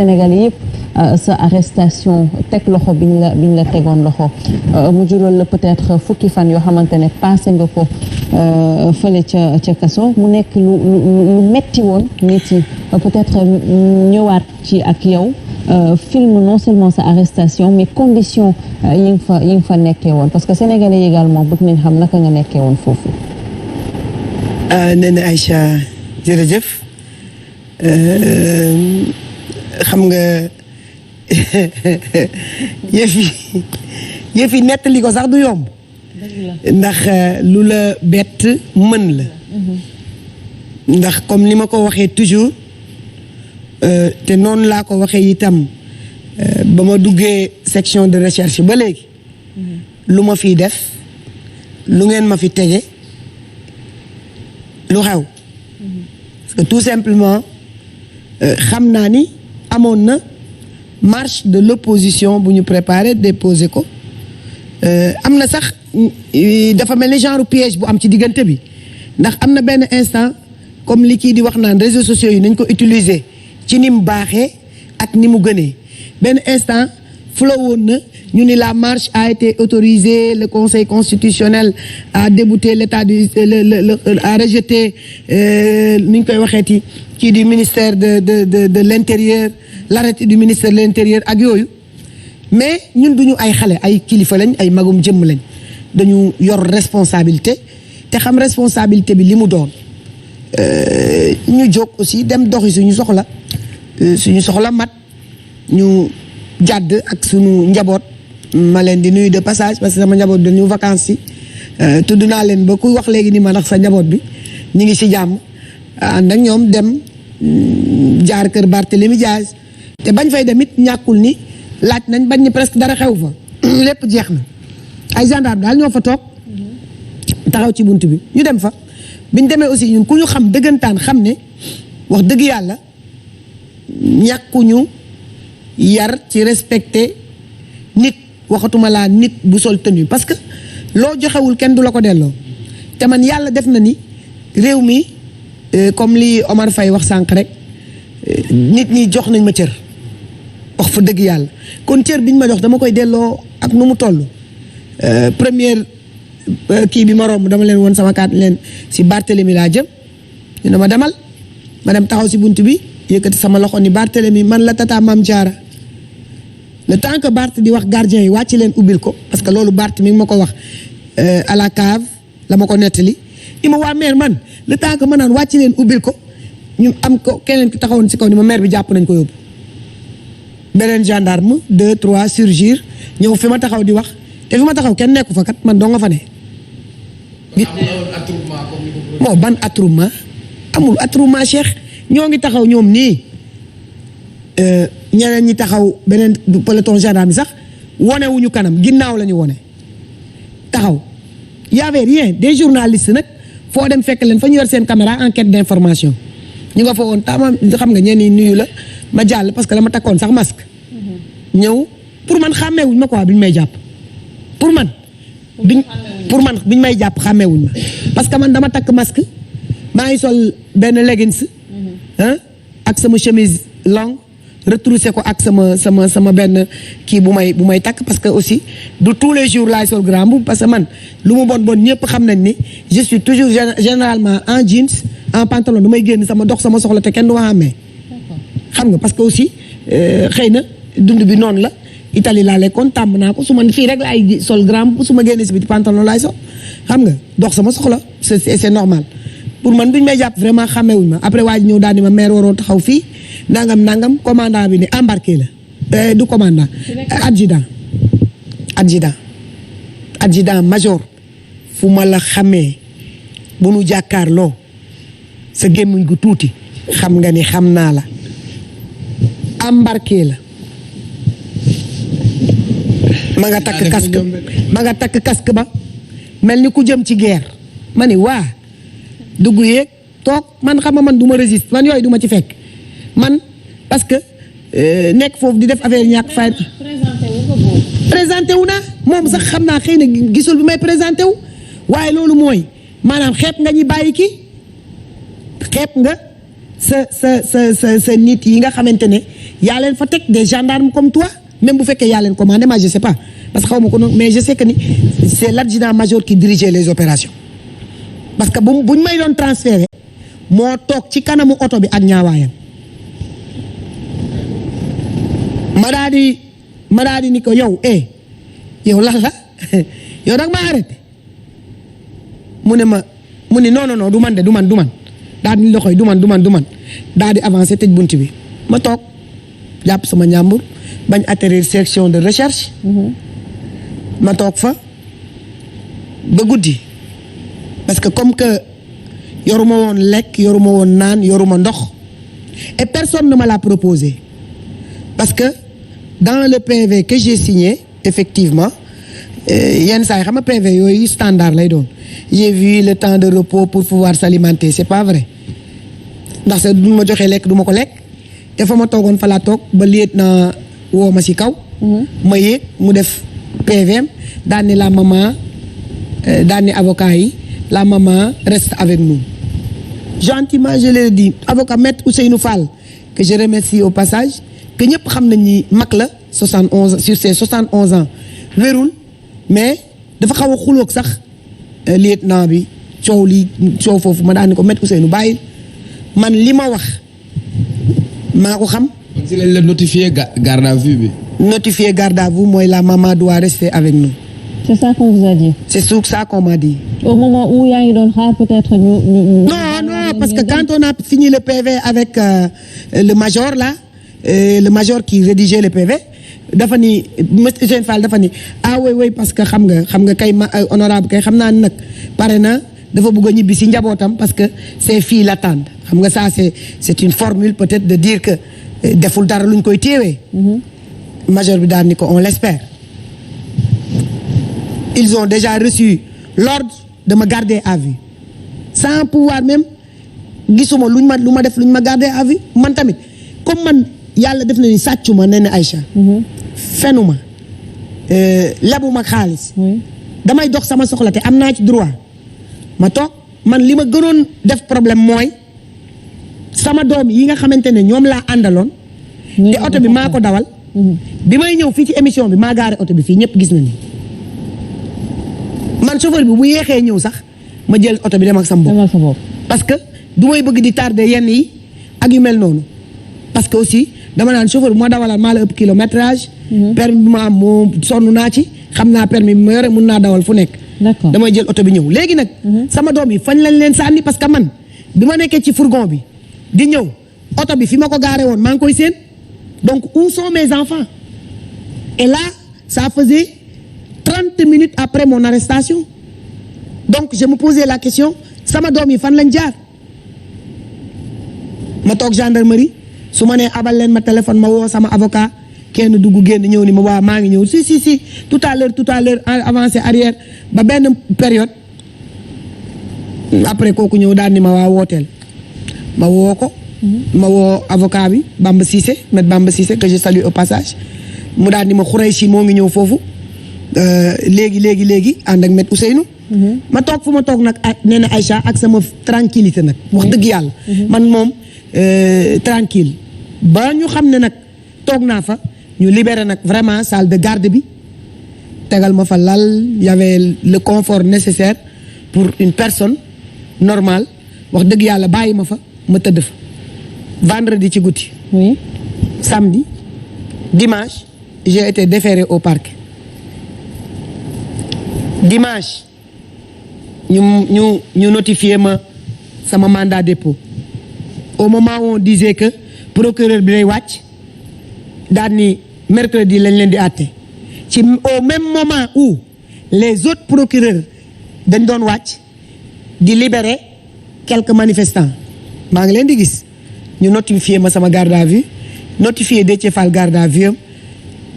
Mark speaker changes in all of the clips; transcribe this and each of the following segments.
Speaker 1: Sénégalais yëpp sa arrestation teg loxo biñ la tegoon loxo mu jural la peut-être fukki fan yoo xamante ne passé nga ko fële ca kaso mu nekk lu metti woon nit yi peut-être ñëwaat ci ak yow film non seulement sa arrestation mais condition yi nga fa nekkee woon parce que Sénégalais yi également bëgg nañ xam naka nga nekkee woon foofu.
Speaker 2: nee na Aïcha jërëjëf xam nga yëf yi nettali ko sax du yomb ndax lu la bett mën la ndax comme ni ma ko waxee toujours te noonu laa ko waxee itam ba ma duggee section de recherche ba léegi lu ma fiy def lu ngeen ma fi tege lu xew parce que tout simplement xam naa ni amoon na marche de l'opposition bu ñu préparé déposé ko am na sax dafa mel ni genre piège bu am ci diggante bi ndax am na benn instant comme li kii di wax naan réseaux sociaux yi nañ ko utiliser ci ni mu baaxee ak ni mu gënee benn instant fula woon na ñu ni la marche a été autorisée le conseil constitutionnel a débouté l'état du a rejeté ni ñu koy waxeeti kii du ministère de l'intérieur l'arrêté du ministère de l'intérieur ak yooyu mais ñun duñu ay xale ay kilifa lañ ay magum jëmm lañ dañu yor responsabilité te xam responsabilité bi li mu doon ñu jóg aussi dem doxi suñu soxla mat ñu jàdd ak suñu njaboot ma leen di nuyu de passage parce que sama njaboot dañu vacances yi tudd naa leen ba ku wax léegi ni ma ndax sa njaboot bi ñu ngi ci jàmm ànd ak ñoom dem jaar kër Barthélémy Diaz te bañ fay dem it ñàkkul ni laaj nañ bañ ni presque dara xew fa lépp jeex na ay gendarme daal ñoo fa toog taxaw ci bunt bi ñu dem fa biñ demee aussi ñun ku ñu xam dëggantaan xam ne wax dëgg yàlla ñàkkuñu yar ci respecté nit waxatuma laa nit bu sol tenue parce que loo joxewul kenn du la ko delloo te man yàlla def na ni réew mi comme li Omar Faye wax sànq rek nit ñi jox nañ ma cër wax fa dëgg yàlla kon cër biñ ma jox dama koy delloo ak nu mu toll première kii bi ma romb dama leen woon sama kaat leen si Barthélemy laa jëm ñu ne ma demal ma dem taxaw si bunt bi yëkkati sama loxo ni Barthélemy man la tata Mame Diarra le temps que Barth di wax gardien yi wàcc leen ubbil ko parce que loolu Barth mi ngi ma ko wax à la cave la ma ko nettali ni ma waa maire man le temps que ma naan wàcc leen ubbil ko ñu am ko keneen ki taxawoon si kaw ni ma maire bi jàpp nañ ko yóbbu beneen gendarme 2 3 surgir ñëw fi ma taxaw di wax te fi ma taxaw kenn nekku fa kat man doo nga fa ne moo ban attroupement amul attroupement Cheikh ñoo ngi taxaw ñoom nii ñeneen ñi taxaw beneen peloton gendarme bi sax wonewuñu kanam ginnaaw la ñu wone taxaw y avait rien des journalistes nag foo dem fekk leen fa ñu yor seen caméra enquête d'information ñu nga fa woon tama xam nga ñenn ñi nuyu la ma jàll parce que dama takkoon sax masque ñëw pour man xàmmeewuñ ma quoi biñ may jàpp pour man biñ may jàpp xàmmeewuñ ma parce que man dama takk masque maa ngi sol benn leggings ak sama chemise longue retroussé ko ak sama benn kii bu may takk parce que aussi du tous les jours laay sol grand boubou parce que man lu mu bon ñëpp xam nañ ni je suis toujours généralement en jeans en pantalon du may génn sama dox sama soxla te kenn du ma xàmmee xam nga parce que aussi xëy na dund bi noonu la Italie laa lekkoon tàmm naa ko su ma fii rek laay sol grand boubou su ma génnee si biti pantalon laay sol xam nga dox sama soxla c'est normal pour man bi ñu may jàpp vraiment xàmmewuñ ma après waa ji ñëw daal di ma maire waroo taxaw fii nangam commandant bi ne embarqué la du commandant adjudant major fu ma la xamee bu nu jàkkaarloo sa gémmiñ gu tuuti xam nga ni xam naa la embarqué la ma nga takk casque ba mel ni ku jëm ci guerre ma ni waa dugg yeeg toog man xam nga man du ma résiste man yooyu du ma ci fekk man parce que nekk foofu di def affaire ñàkk fay présenté wu naa moom sax xam naa xëy na gisul bi may présenté wu waaye loolu mooy maanaam xeeb nga ñi bàyyi kii xeeb nga sa nit yi nga xamante ne yaa leen fa teg des gendarmes comme toi même bu fekkee yaa leen commandé ma je sais pas parce que xaw ma ko noonu mais je sais que ni c'est l'adjudant-major qui dirigeait les opérations parce que buñ may doon transféré moo toog ci kanamu oto bi ak ñaawaayam ma daa di ni ko yow yow lan la yow dag ma arrêté mu ne non du man daa di loxoy du man daa di avancé tëj bunt bi ma toog jàpp sama njàmbur bañ atterrir section de recherche ma toog fa ba guddi parce que comme que yoruma woon lekk yoruma woon naan yoruma ndox et personne ne me l'a proposé parce que dans le PV que j'ai signé effectivement yenn saa yi xam nga PV yooyu standard lay doon j'ai vu le temps de repos pour pouvoir s'alimenter c'est pas vrai ndax sa du ma joxee lekk du ma ko lekk te fa ma toogoon fa laa toog ba liet na woo ma ci kaw ma yéeg mu def PVM daan ni la maman daan ni avocat yi la maman reste avec nous gentiment je l'ai dit avocat maître Ousseynou Fall que je remercie au passage que ñëpp xam nañ ni mag la 71 sur ses 71 ans wérul mais dafa xaw a xuloog sax lieutenant bi coow foofu ma daan ni ko maître Ousseynou bàyyil man li ma wax maa ko xam.
Speaker 3: si lañ la notifié garde à vue bi.
Speaker 2: Notifié garde à vue mooy la maman doit rester avec nous.
Speaker 1: C'est ça qu'on vous a dit.
Speaker 2: C'est ça qu'on m'a dit.
Speaker 1: Au moment où yaa ngi doon xaar peut-être ñu.
Speaker 2: Non parce que quand on a fini le PV avec le major là le major qui rédigeait le PV dafa ni monsieur Ousmane Fall dafa ni oui parce que xam nga kay honorable kay xam naa ni nag pare na dafa bëgg a ñibbi si njabootam parce que ses filles l'attendent xam nga ça c'est une formule peut-être de dire que deful dara luñ koy téewee. major bi daal ni ko on l'espère. Ils ont déjà reçu l'ordre de me garder à vue sans pouvoir même gisuma lu ma garder à vue man tamit comme man yàlla def na ni sàccuma nee na Aïcha fenuma lebuma xaalis damay dox sama soxla te am naa ci droit ma toog man li ma gënoon def problème mooy sama doom yi nga xamante ne ñoom laa àndaloon te oto bi maa ko dawal bi may ñëw fii ci émission bi maa gaare oto bi fii ñëpp gis na ni man chauffeur bi bu yéexee ñëw sax ma jël oto bi dem ak sama bopp parce que du may bëgg di tardé yenn yi ak yu mel noonu parce que aussi dama naan chauffeur bi ma dawalal maa la ëpp kilométrage permis bi ma am moo sonn naa ci xam naa permis bi ma yore mun naa dawal fu nekk damay jël oto bi ñëw léegi nag sama doom yi fañ lañ leen sànni parce que man bi ma nekkee ci fourgon bi di ñëw oto bi fi ma ko gaare woon maa ngi koy seen donc où sont mes enfants et là ça faisait 30 minutes après mon arrestation donc je me posais la question sama doom yi fan lañ jaar ma toog gendarmerie su ma nee abal leen ma téléphone ma woo sama avocat kenn dugg génn ñëw ni ma waa maa ngi ñëw si tout à l'heure avancé arrière ba benn période après kooku ñëw daal ni ma waa wooteel ma woo ko ma woo avocat bi Bamba Cissé maître Bamba Cissé que je salue au passage mu daal ni ma Khoureychi moo ngi ñëw foofu léegi ànd ak maître Ousseynou ma toog fu ma toog nag nee na Aïcha ak sama tranquillité nag wax dëgg yàlla man moom tranquille ba ñu xam ne nag toog naa fa ñu libéré nag vraiment salle de garde bi tegal ma fa lal y avait le confort nécessaire pour une personne normale wax dëgg yàlla bàyyi ma fa ma tëdd fa vendredi ci guddi samedi dimanche j'ai été déféré au parquet dimanche ñu notifié ma sama mandat dépôt au moment où on disait que procureur bi lay wàcc daal ni mercredi lañ leen di àtte ci au même moment où les autres procureurs dañ doon wàcc di libérer quelques manifestants maa ngi leen di gis ñu notifié ma sama garde à vue notifié Déthié Fall garde à vue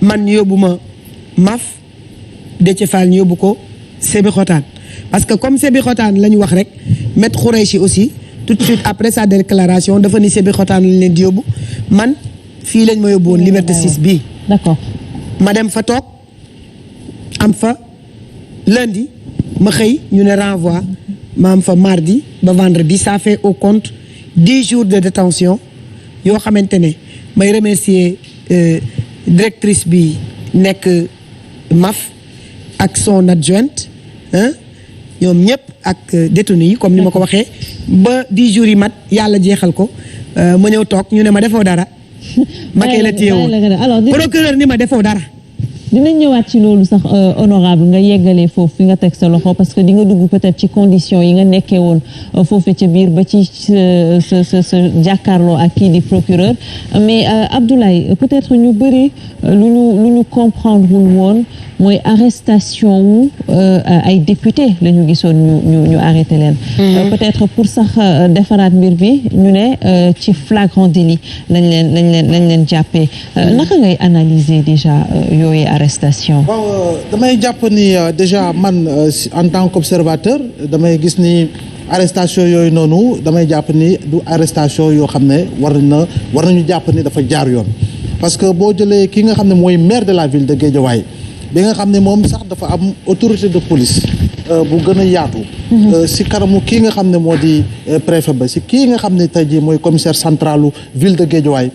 Speaker 2: man ñu yóbbu ma MAF Déthié Fall ñu yóbbu ko Sébikotane parce que comme Sébikotane la ñu wax rek maître Khoureychi aussi tout de suite après sa déclaration dafa ni Sébikotane lañ leen di yóbbu man fii lañ ma yóbbu woon Liberté 6 bii.
Speaker 1: D'accord.
Speaker 2: ma dem fa toog am fa lundi ma xëy ñu ne renvoi ma am fa mardi ba vendredi ça fait au compte 10 jours de détention yoo xamante ne may remercier directrice bi nekk MAF ak son adjointe ñoom ñëpp ak détenus yi comme ni ma ko waxee ba 10 jours yi mat yàlla jeexal ko ma ñëw toog ñu ne ma defoo dara ma kee la téye woon procureur ni ma defoo dara.
Speaker 1: dinañ ñëwaat ci loolu sax honorable nga yeggalee foofu fi nga teg sa loxo parce que di nga dugg peut-être ci conditions yi nga nekkee woon foofu ca biir ba ci sa jàkkaarloo ak kii di procureur mais Abdoulaye peut-être ñu bëri lu ñu comprendre wul woon mooy arrestation wu ay député la ñu gisoon ñu arrêté leen. peut-être pour sax defaraat mbir bi ñu ne ci flagrant délit lañ leen jàppee naka ngay analyser déjà yooyu arrestation.
Speaker 4: waaw damay jàpp ni déjà man en tant qu'observateur damay gis ni arrestation yooyu noonu damay jàpp ni du arrestation yoo xam ne war nañu jàpp ni dafa jaar yoon parce que boo jëlee ki nga xam ne mooy maire de la ville de Guédiawaye bi nga xam ne moom sax dafa am autorité de police bu gën a yaatu si kanamu kii nga xam ne moo di préfet ba si kii nga xam ne tey jii mooy commissaire centralu ville de Guédiawaye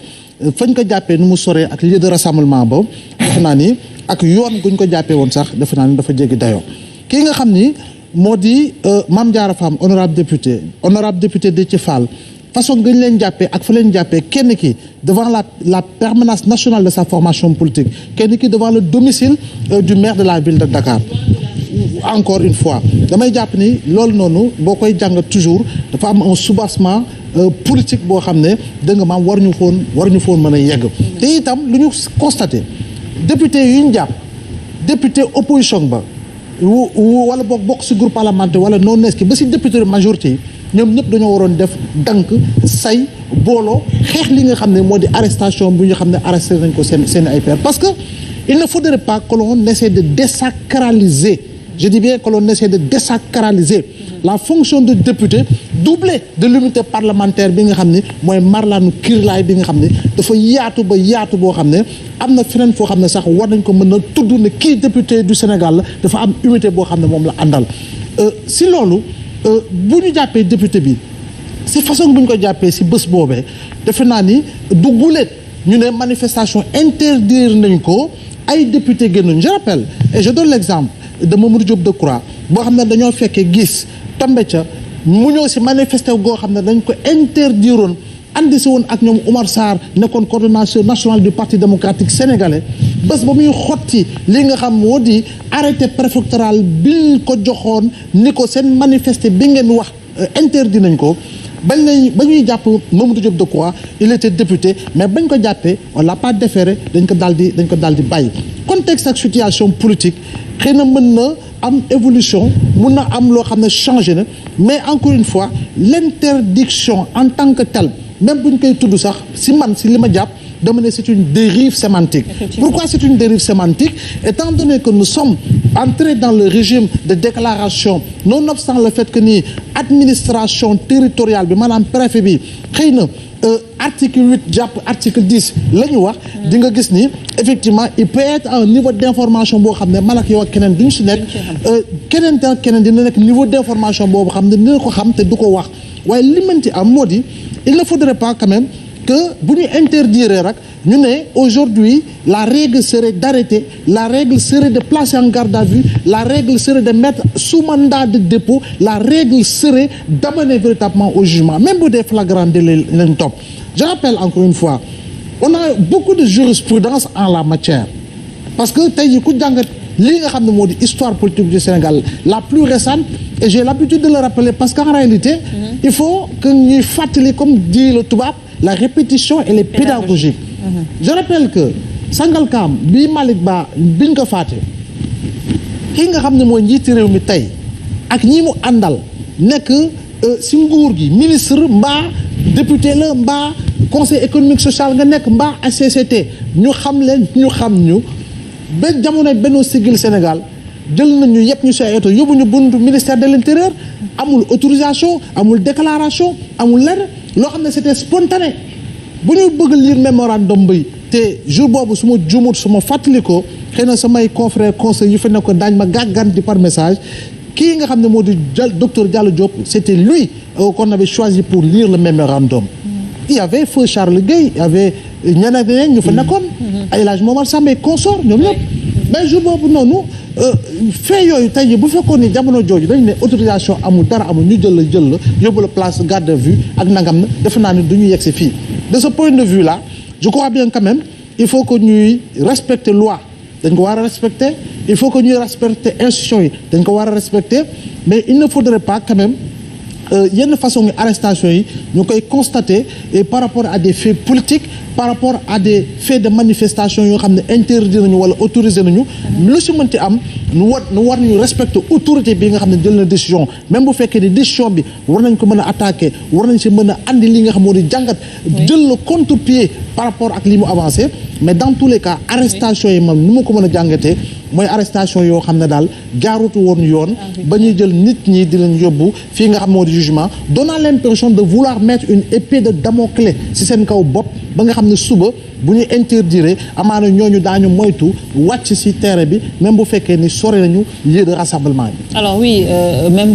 Speaker 4: fañ ko jàppee nu mu soree ak lieu de rassemblement ba defe naa ni ak yoon guñ ko jàppee woon sax defe naa ni dafa jéggi dayoo kii nga xam ni moo di Mame Diarra Fam honorable député Déthié Fall façon gañ leen jàppee ak fa leen jàppee kenn ki devant la permanence nationale de sa formation politique kenn ki devant le domicile du maire de la ville de Dakar encore une fois damay jàpp ni loolu noonu boo koy jàngat toujours dafa am un soubassement politique boo xam ne dégg nga maam war ñu foon mën a yegg te itam lu ñu constaté député yu ñu jàpp député opposition ba wala bokk si groupe parlementaire wala non neski ba si député majorité yi ñoom ñëpp dañoo waroon def dank say booloo xeex li nga xam ne moo di arrestation bi ñu xam ne arresté nañ ko seen ay pairs parce que il ne faudrait pas que l'on essaie de désacraliser je dis bien que l'on essaie de désacraliser la fonction de député doublée de l'unité parlementaire bi nga xam ne mooy marlaanu kirlaay bi nga xam ne dafa yaatu boo xam ne am na feneen foo xam ne sax war nañ ko mën a tudd ne kii député du Sénégal la dafa am unité boo xam ne moom la àndal si loolu bu ñu jàppee député bi si façon bu ñu ko jàppee si bés boobee defe naa ni du guléet ñu ne manifestation interdire nañ ko ay député génnuñ je rappelle et je donne l'exemple de Mamadou Diop Decroix boo xam ne dañoo fekkee gis tombe ca mu ñëw si manifester goo xam ne dañ ko interdiroon andi si woon ak ñoom Oumar Sarr nekkoon coordonnateur national du parti démocratique sénégalais bés ba muy xotti li nga xam moo di arrêté préfectoral bi ko joxoon ni ko seen manifester bi ngeen wax interdit nañ ko ba ñuy jàpp Mamadou Diop Decroix il était député mais bañ ko jàppee on l'a pas déféré dañ ko daal di bàyyi contexte ak situation politique xëy na mën na am évolution mun na am loo xam ne changé na mais encore une fois l'interdiction en tant que telle même bu ñu koy tudd sax si li ma jàpp dama ne c'est une dérive sémantique. Pourquoi c'est une dérive sémantique? Étant donné que nous sommes entrés dans le régime de déclaration nonobstant le fait que ni administration territoriale bi maanaam préfet bi xëy na article 8 jàpp article 10 la ñu wax di nga gis ni effectivement il peut être un niveau d'information boo xam ne man ak yow ak keneen duñ si nekk keneen dina nekk niveau d'information boobu xam ne dina ko xam te du ko wax waaye li mënti am moo di il ne faudrait pas quand même que bu ñu interdire rek ñu ne aujourd'hui la règle serait d'arrêter, la règle serait de placer en garde à vue, la règle serait de mettre sous mandat de dépôt, la règle serait d'amener véritablement au jugement même bu dee flagrant délit leen topp. Je rappelle encore une fois on a beaucoup de jurisprudence en la matière parce que tey jii ku jàngat lii nga xam ne moo di histoire politique du Sénégal la plus récente et j'ai l'habitude de le rappeler parce qu'en réalité il faut que ñuy fàttali comme dit le tubaab la répétition elle est pédagogique. Je rappelle que Sangalkam bi Malick Ba biñ ko faate kii nga xam ne mooy njiiti réew mi tey ak ñi mu àndal nekk si nguur gi ministre mbaa député la mbaa conseil économique social nga nekk mbaa HCCT ñu xam leen ñu xam ñu ba jamono Benno Siggil Sénégal jël nañu yëpp ñu si ay oto yóbbu ñu buntu ministère de l'intérieur amul autorisation amul déclaration amul lenn loo xam ne c'était spontané bu ñu bëgg lire mémorandum bi te jour boobu su ma juumut su ma fàttalikoo xëy na samay confrères conseil yu fa nekk daañ ma gàgganti par message kii nga xam ne moo di docteur Diallo Diop c'était lui qu'on avait choisi pour lire le mémorandum. Il y avait feu Charles Gueye, il y avait ñeneen ñu fa nekkoon. ay El Hadj Momar Samb et consort ñoom ñëpp. mais jour boobu noonu fait yooyu tey jii bu fekkoon ni jamono jooju dañ ne autorisation amul dara amul ñu jël la yóbbu la place garde à vue ak nangam na defe naa ni du ñu yegsi fii de ce point de vue là je crois bien quand même il faut que ñuy respecter loi dañ ko war a respecter il faut que ñuy respecter institutions yi dañ ko war a respecter mais il ne faudrait pas quand même yenn façon arrestation yi ñu koy constater et par rapport à des faits politiques par rapport à des faits de manifestation yoo xam ne interdit nañu wala autorisé nañu lu si mënti am nu war ñu respecter autorité bi nga xam ne jël na décision même bu fekkee ni décision bi war nañ ko mën a attaquer war nañ si mën a andi li nga xam moo di jàngat jël le contre-pied par rapport ak li mu avancé mais dans tous les cas arrestation yi man nu ma ko mën a jàngatee mooy arrestation yoo xam ne daal jaarutu woon yoon ba ñuy jël nit ñi di leen yóbbu fii nga xam moo di jugement donnant l'impression de vouloir mettre une épée de Damoclès ci seen kaw bopp ba nga xam ne suba bu ñu interdire amaana ñooñu daañu moytu wàcc ci terrain bi même bu fekkee ni sori nañu lieu de rassemblement bi.
Speaker 1: Alors oui, même